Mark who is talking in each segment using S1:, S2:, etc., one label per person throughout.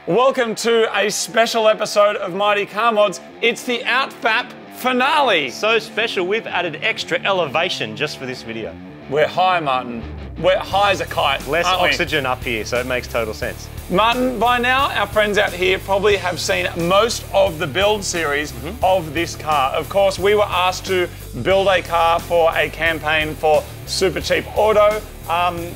S1: Welcome to a special episode of Mighty Car Mods. It's the Outfap finale.
S2: So special, we've added extra elevation just for this video.
S1: We're high, Martin. We're high as a kite.
S2: Less oxygen up here, so it makes total sense.
S1: Martin, by now, our friends out here probably have seen most of the build series of this car. Of course, we were asked to build a car for a campaign for Super Cheap Auto.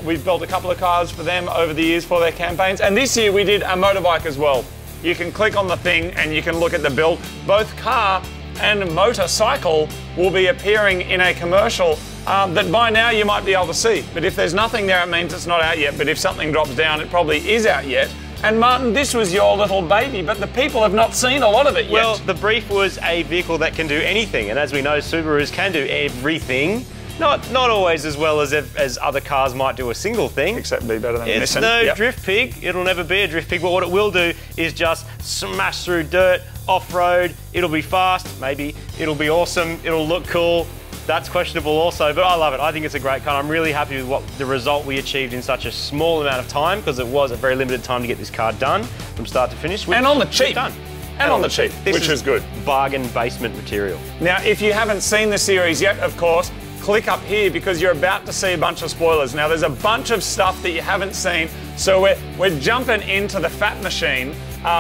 S1: We've built a couple of cars for them over the years for their campaigns. And this year we did a motorbike as well. You can click on the thing and you can look at the build. Both car and motorcycle will be appearing in a commercial that by now you might be able to see. But if there's nothing there, it means it's not out yet. But if something drops down, it probably is out yet. And Martin, this was your little baby, but the people have not seen a lot of it yet.
S2: Well, the brief was a vehicle that can do anything. And as we know, Subarus can do everything. Not always as well as other cars might do a single thing.
S1: Except be better than a Nissan.
S2: It's no drift pig. It'll never be a drift pig, but what it will do is just smash through dirt, off-road. It'll be fast, maybe. It'll be awesome. It'll look cool. That's questionable also, but I love it. I think it's a great car. I'm really happy with the result we achieved in such a small amount of time, because it was a very limited time to get this car done from start to finish.
S1: And on the cheap.
S2: Done.
S1: And on the cheap, which is good.
S2: Bargain basement material.
S1: Now, if you haven't seen the series yet, of course, click up here because you're about to see a bunch of spoilers. Now, there's a bunch of stuff that you haven't seen, so we're jumping into the Fat Machine,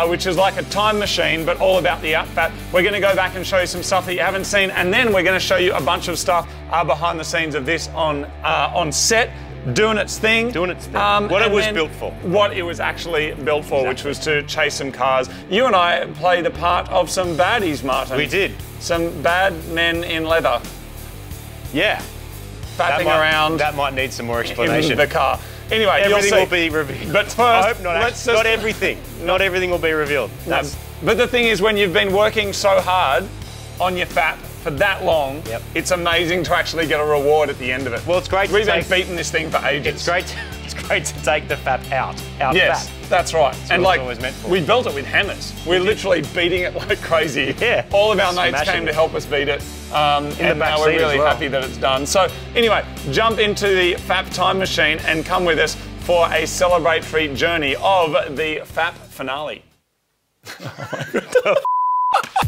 S1: which is like a time machine, but all about the Outfap. We're going to go back and show you some stuff that you haven't seen, and then we're going to show you a bunch of stuff behind the scenes of this on set, doing its thing.
S2: Doing its thing. What it was built for.
S1: What it was actually built for, which was to chase some cars. You and I played the part of some baddies, Martin.
S2: We did.
S1: Some bad men in leather.
S2: Yeah.
S1: Fapping around.
S2: That might need some more explanation.
S1: In the car. Anyway,
S2: everything will be revealed.
S1: But first,
S2: I hope not everything. Not everything will be revealed.
S1: But the thing is, when you've been working so hard on your Fap for that long, it's amazing to actually get a reward at the end of it.
S2: Well, it's great.
S1: We've been beating this thing for ages.
S2: It's great to take the Fap out.
S1: Yes, that's right.
S2: That's
S1: and
S2: what
S1: like,
S2: it's always meant for.
S1: We built it with hammers. We're literally beating it like crazy.
S2: Yeah.
S1: All of our mates came to help us beat it. And now we're really happy that it's done. So anyway, jump into the Fap time machine and come with us for a celebratory journey of the Fap finale.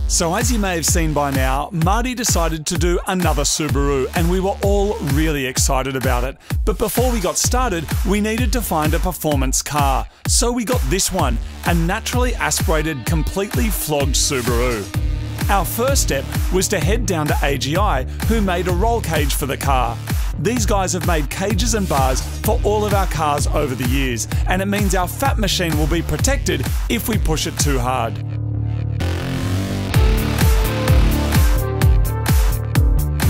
S1: So as you may have seen by now, Marty decided to do another Subaru, and we were all really excited about it. But before we got started, we needed to find a performance car. So we got this one, a naturally aspirated, completely flogged Subaru. Our first step was to head down to AGI, who made a roll cage for the car. These guys have made cages and bars for all of our cars over the years, and it means our Fap machine will be protected if we push it too hard.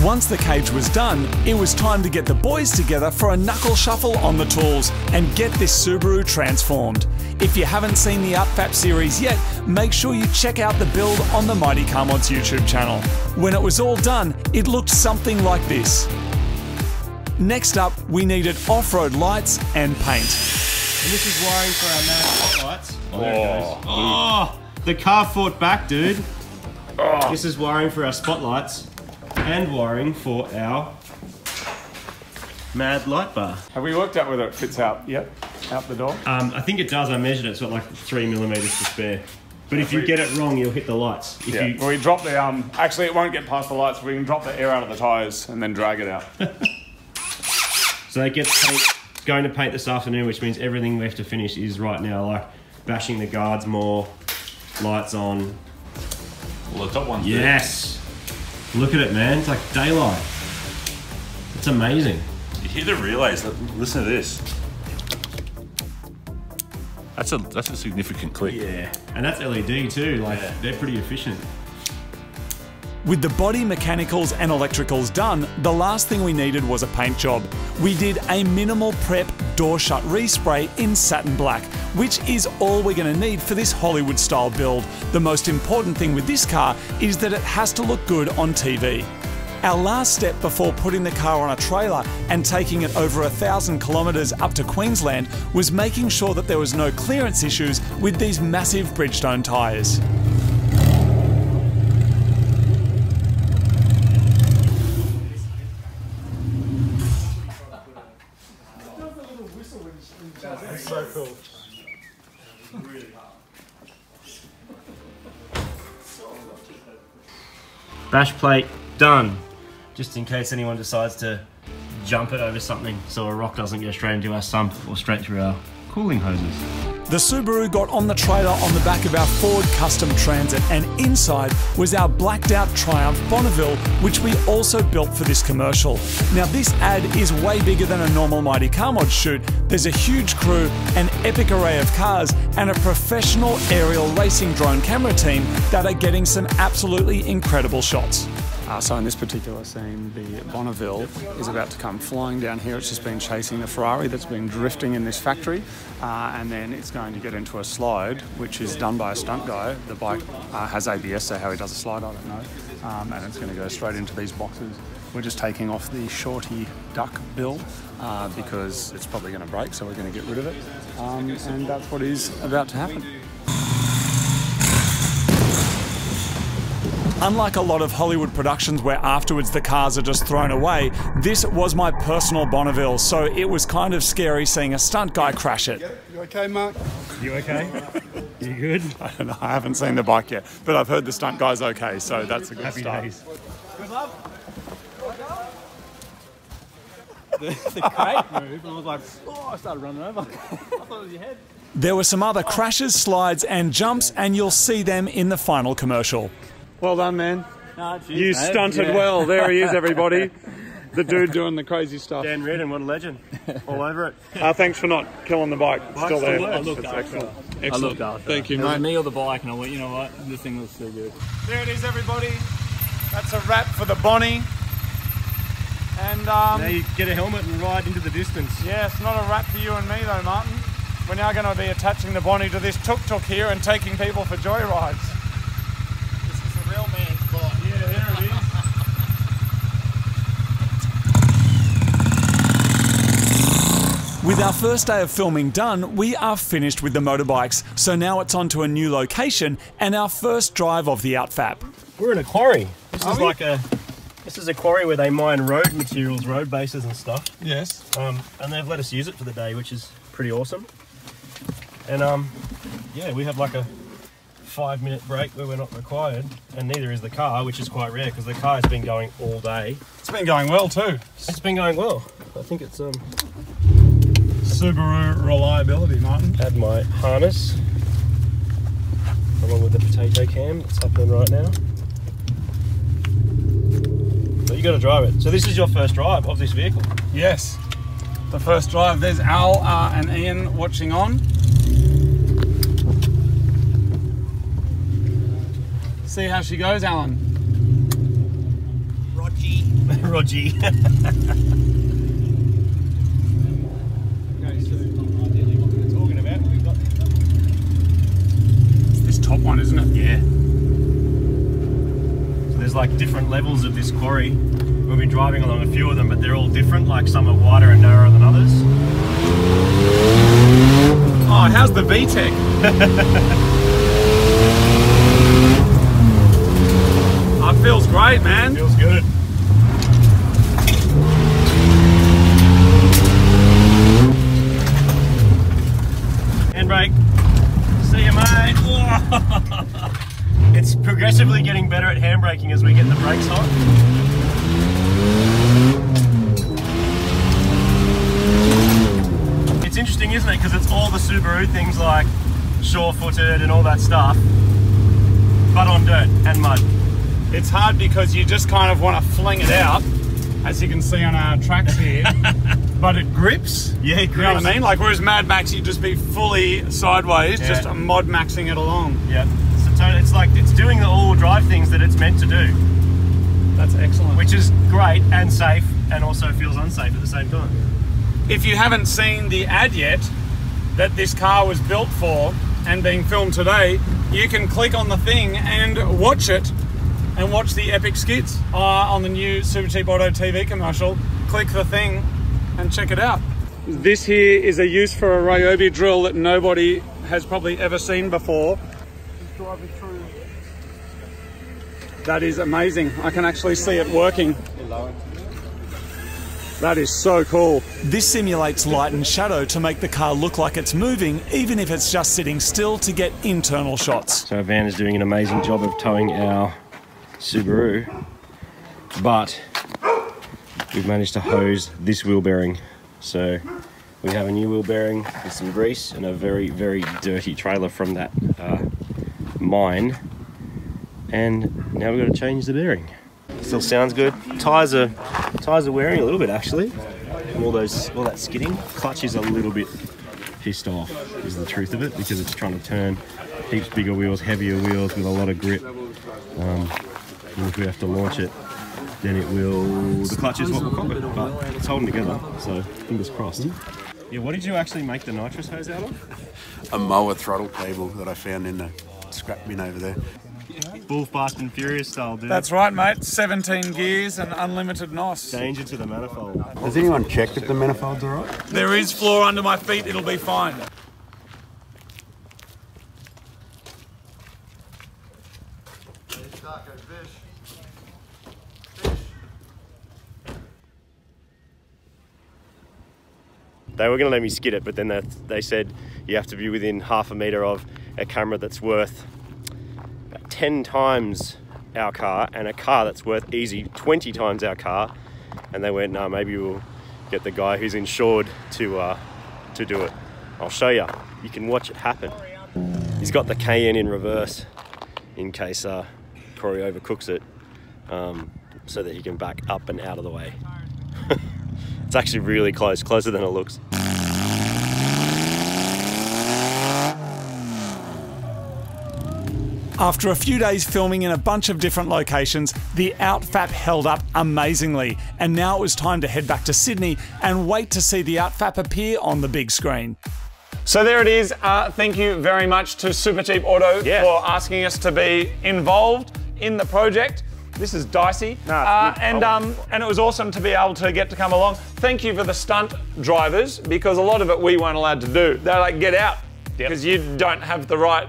S1: Once the cage was done, it was time to get the boys together for a knuckle shuffle on the tools and get this Subaru transformed. If you haven't seen the Outfap series yet, make sure you check out the build on the Mighty Car Mods YouTube channel. When it was all done, it looked something like this. Next up, we needed off-road lights and paint.
S3: And this is wiring for our mad spotlights. Oh, there it goes. Oh, the car fought back, dude. Oh. This is wiring for our spotlights and wiring for our mad light bar.
S1: Have we worked out whether it fits out yet? Out the door?
S3: I think it does. I measured it. It's got like 3 millimeters to spare. But if you get it wrong, you'll hit the lights.
S1: Well, we drop the actually, it won't get past the lights. We can drop the air out of the tyres and then drag it out.
S3: So it gets going to paint this afternoon, which means everything left to finish is right now, like bashing the guards more, lights on.
S4: Well, the top one's
S3: yes. Look at it, man. It's like daylight. It's amazing.
S4: You hear the relays? Listen to this. That's a significant click.
S3: Yeah, and that's LED too. Like they're pretty efficient.
S1: With the body mechanicals and electricals done, the last thing we needed was a paint job. We did a minimal prep door shut respray in satin black, which is all we're going to need for this Hollywood style build. The most important thing with this car is that it has to look good on TV. Our last step before putting the car on a trailer and taking it over 1,000 kilometres up to Queensland was making sure that there was no clearance issues with these massive Bridgestone tyres.
S5: That's so cool.
S3: Bash plate done. Just in case anyone decides to jump it over something so a rock doesn't go straight into our sump or straight through our cooling hoses.
S1: The Subaru got on the trailer on the back of our Ford Custom Transit, and inside was our blacked out Triumph Bonneville, which we also built for this commercial. Now this ad is way bigger than a normal Mighty Car Mod shoot. There's a huge crew, an epic array of cars, and a professional aerial racing drone camera team that are getting some absolutely incredible shots. So in this particular scene, the Bonneville is about to come flying down here. It's just been chasing the Ferrari that's been drifting in this factory, and then it's going to get into a slide, which is done by a stunt guy. The bike has ABS, so how he does a slide, I don't know. And it's going to go straight into these boxes. We're just taking off the Shorty Duck bill because it's probably going to break, so we're going to get rid of it. And that's what is about to happen. Unlike a lot of Hollywood productions where afterwards the cars are just thrown away, this was my personal Bonneville, so it was kind of scary seeing a stunt guy crash it.
S5: You okay, Mark?
S3: You okay? You good?
S1: I don't know, I haven't seen the bike yet, but I've heard the stunt guy's okay, so that's a good
S3: Happy
S1: start.
S3: days.
S5: Good luck. The crate moved, and I was like, oh, I started running over. I thought it was your head.
S1: There were some other crashes, slides and jumps, and you'll see them in the final commercial. Well done, man.
S5: No, cheers,
S1: You
S5: mate.
S1: stunted well. There he is, everybody. The dude doing the crazy stuff.
S3: Dan Redden, what a legend. All over it.
S1: Thanks for not killing the bike. It's still there.
S5: I looked
S1: It's
S5: after
S1: excellent.
S5: I
S1: Excellent.
S5: looked after
S1: Thank you,
S5: it. It was
S1: mate.
S5: me or the bike, and I went, you know what, this thing looks so good.
S1: There it is, everybody. That's a wrap for the Bonnie. And
S3: Now you get a helmet and ride into the distance.
S1: yeah, it's not a wrap for you and me though, Martin. We're now going to be attaching the Bonnie to this tuk-tuk here and taking people for joyrides.
S5: This is a real man's bike.
S1: Yeah, there it is. With our first day of filming done, we are finished with the motorbikes. So now it's on to a new location and our first drive of the Outfap.
S3: We're in a quarry. This is a quarry where they mine road materials, road bases and stuff.
S1: Yes.
S3: And they've let us use it for the day, which is pretty awesome. And yeah, we have like a 5-minute break where we're not required, and neither is the car, which is quite rare because the car has been going all day.
S1: It's been going well too.
S3: It's been going well. I think it's
S1: Subaru reliability, Martin.
S3: add my harness along with the potato cam that's happening right now. But you got to drive it. So this is your first drive of this vehicle.
S1: Yes. The first drive. There's Al and Ian watching on. See how she goes, Alan.
S5: Rogie.
S3: Rogie.
S5: Okay, so ideally what we're talking about, we've got
S1: This top one, isn't it?
S3: Yeah. So there's like different levels of this quarry. We've been driving along a few of them, but they're all different. Like some are wider and narrower than others.
S1: Oh, how's the VTEC? Oh, it feels great, man.
S3: Feels good. Handbrake. See you, mate. It's progressively getting better at handbraking as we get the brakes hot. It's interesting, isn't it? Because it's all the Subaru things like sure-footed and all that stuff, but on dirt and mud.
S1: It's hard because you just kind of want to fling it out, as you can see on our tracks here. But it grips.
S3: Yeah, it
S1: You know what
S3: grips.
S1: I mean? Like, whereas Mad Max, you'd just be fully sideways,
S3: Yeah.
S1: just mod maxing it along.
S3: Yeah, so it's like it's doing the all-wheel drive things that it's meant to do,
S1: That's excellent.
S3: which is great and safe, and also feels unsafe at the same time.
S1: If you haven't seen the ad yet that this car was built for and being filmed today, you can click on the thing and watch it and watch the epic skits on the new Super Cheap Auto TV commercial. Click the thing and check it out. This here is a use for a Ryobi drill that nobody has probably ever seen before.
S5: just driving through.
S1: That is amazing. I can actually see it working. That is so cool. This simulates light and shadow to make the car look like it's moving, even if it's just sitting still to get internal shots.
S3: So our van is doing an amazing job of towing our Subaru, but we've managed to hose this wheel bearing. So we have a new wheel bearing with some grease and a very, very dirty trailer from that mine. And now we've got to change the bearing. Still sounds good. Tires are wearing a little bit actually. All that skidding. Clutch is a little bit pissed off, is the truth of it, because it's trying to turn heaps bigger wheels, heavier wheels with a lot of grip. And if we have to launch it, then it will. The clutch is what will pop it, but it's holding together. So fingers crossed. Yeah, what did you actually make the nitrous hose out of?
S6: A mower throttle cable that I found in the scrap bin over there.
S3: Full Fast and Furious style, dude.
S1: That's right, mate. 17 gears and unlimited NOS.
S3: Danger to the manifold.
S6: Has anyone checked if the manifold's all right?
S1: There is floor under my feet. It'll be fine.
S3: They were going to let me skid it, but then they said you have to be within half a metre of a camera that's worth 10 times our car and a car that's worth easy 20 times our car. And they went, no, maybe we'll get the guy who's insured to do it. I'll show you. You can watch it happen. He's got the Cayenne in reverse in case Corey overcooks it, so that he can back up and out of the way. It's actually really close, closer than it looks.
S1: After a few days filming in a bunch of different locations, the Outfap held up amazingly, and now it was time to head back to Sydney and wait to see the Outfap appear on the big screen. So there it is. Thank you very much to Supercheap Auto for asking us to be involved in the project. This is dicey, and it was awesome to be able to get to come along. Thank you for the stunt drivers, because a lot of it we weren't allowed to do. They're like, get out, because you don't have the right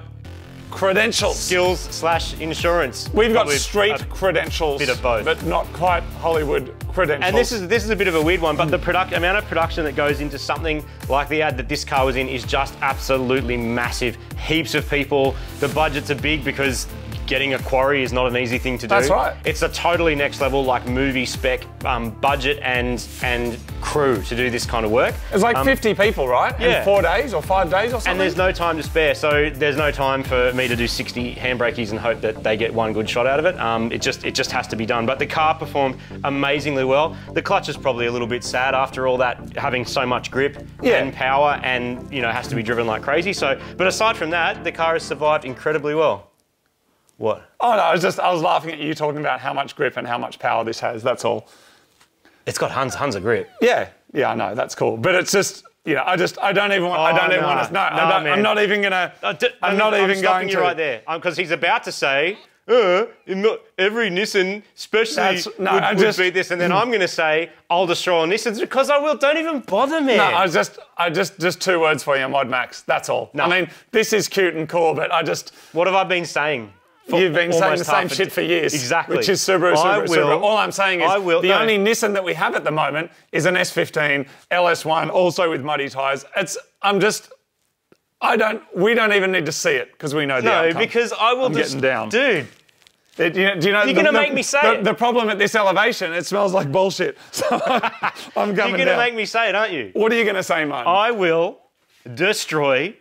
S1: credentials.
S2: Skills/insurance.
S1: We've got street credentials,
S2: bit of both,
S1: but not quite Hollywood credentials.
S2: And this is a bit of a weird one, but the amount of production that goes into something like the ad that this car was in is just absolutely massive. Heaps of people. The budgets are big because getting a quarry is not an easy thing to do.
S1: That's right.
S2: It's a totally next level, like movie spec budget and crew to do this kind of work.
S1: It's like 50 people, right?
S2: Yeah.
S1: In 4 days or 5 days or something?
S2: And there's no time to spare, so there's no time for me to do 60 handbrakies and hope that they get one good shot out of it. It just has to be done. But the car performed amazingly well. The clutch is probably a little bit sad after all that, having so much grip and power, and has to be driven like crazy. So, but aside from that, the car has survived incredibly well. What?
S1: Oh no, I was laughing at you talking about how much grip and how much power this has, that's all.
S2: It's got tons of grip.
S1: Yeah, I know, that's cool. But it's just, I don't even want to, I'm not even gonna, I'm not even going to.
S2: Right there, because he's about to say, not every Nissan especially would beat this, and then I'm going to say, I'll destroy all Nissans because I will. Don't even bother me.
S1: No, I just 2 words for you, Mod Max, that's all. No. I mean, this is cute and cool, but What
S2: have I been saying?
S1: You've been saying the same shit for years.
S2: Exactly.
S1: Which is Subaru. All I'm saying is the only Nissan that we have at the moment is an S15 LS1, also with muddy tyres. We don't even need to see it because we know the outcome.
S2: No, because I will
S1: getting down.
S2: Dude.
S1: Do you know,
S2: you're going to make me say it.
S1: The problem at this elevation, it smells like bullshit. So I'm coming down.
S2: You're going to make me say it, aren't you?
S1: What are you going to say, Martin?
S2: I will destroy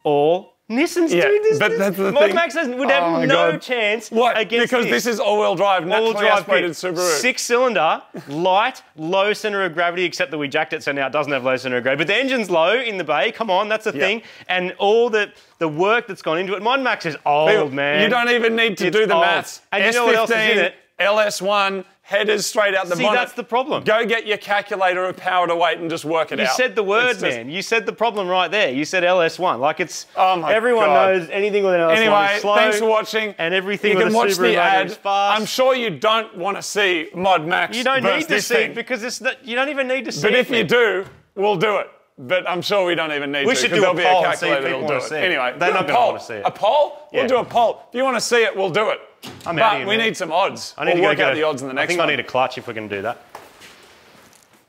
S2: all Nissans, dude.
S1: But that's the
S2: Mod
S1: thing.
S2: Max would have no chance against
S1: Because this is all-wheel drive, naturally aspirated Subaru.
S2: 6-cylinder, light, low centre of gravity, except that we jacked it, so now it doesn't have low centre of gravity. But the engine's low in the bay. Come on, that's a thing. And all the work that's gone into it. Mod Max is old, man.
S1: You don't even need to do the maths.
S2: And you know what else is in it?
S1: LS1, headers straight out the bonnet.
S2: See, that's the problem.
S1: Go get your calculator of power to weight and just work it out.
S2: You said the word, man. You said the problem right there. You said LS1. Like it's, everyone
S1: God.
S2: knows anything with an LS1
S1: anyway,
S2: is slow.
S1: Thanks for watching.
S2: And everything
S1: you
S2: with
S1: can
S2: a
S1: watch
S2: Subaru
S1: the ad.
S2: Is fast.
S1: I'm sure you don't want to see Mod Max.
S2: You don't need to see
S1: thing.
S2: it because it's not, you don't even need to see it.
S1: But if you do, we'll do it. But I'm sure we don't even need to.
S2: We should do a poll and see if people want to see it.
S1: Anyway,
S2: they're not going to want to see it.
S1: A poll? We'll do a poll. If you want to see it, we'll do it.
S2: But
S1: we need some odds.
S2: I need
S1: we'll
S2: to
S1: work out the odds in the next one.
S2: I think I need a clutch if we're going to do that.